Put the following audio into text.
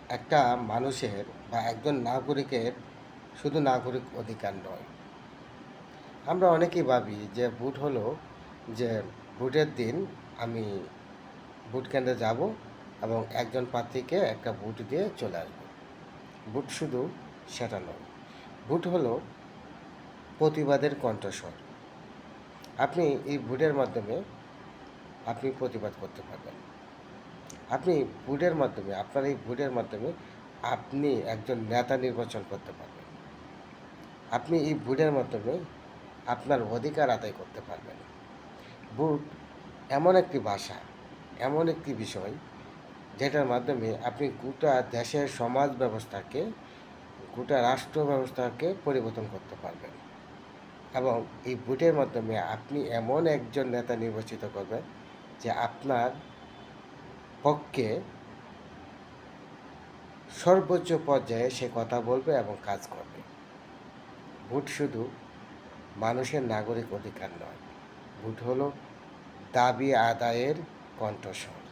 একটা মানুষের বা একজন নাগরিকের শুধু নাগরিক অধিকার নয়। আমরা অনেকেই ভাবি যে ভোট হলো যে ভোটের দিন আমি ভোট কেন্দ্রে যাব এবং একজন প্রার্থীকে একটা ভোট দিয়ে চলে আসবো। ভোট শুধু সেটা নয়। ভোট হলো প্রতিবাদের কণ্ঠস্বর। আপনি এই ভোটের মাধ্যমে আপনি প্রতিবাদ করতে পারবেন। আপনি ভোটের মাধ্যমে আপনার এই ভোটের মাধ্যমে আপনি একজন নেতা নির্বাচন করতে পারবেন। আপনি এই ভোটের মাধ্যমে আপনার অধিকার আদায় করতে পারবেন। ভোট এমন একটি ভাষা, এমন একটি বিষয় যেটার মাধ্যমে আপনি গোটা দেশের সমাজ ব্যবস্থাকে, গোটা রাষ্ট্র ব্যবস্থাকে পরিবর্তন করতে পারবেন। এবং এই ভোটের মাধ্যমে আপনি এমন একজন নেতা নির্বাচিত করবেন যে আপনার পক্ষে সর্বোচ্চ পর্যায়ে সে কথা বলবে এবং কাজ করবে। ভোট শুধু মানুষের নাগরিক অধিকার নয়, ভোট হলো দাবি আদায়ের কণ্ঠস্বর।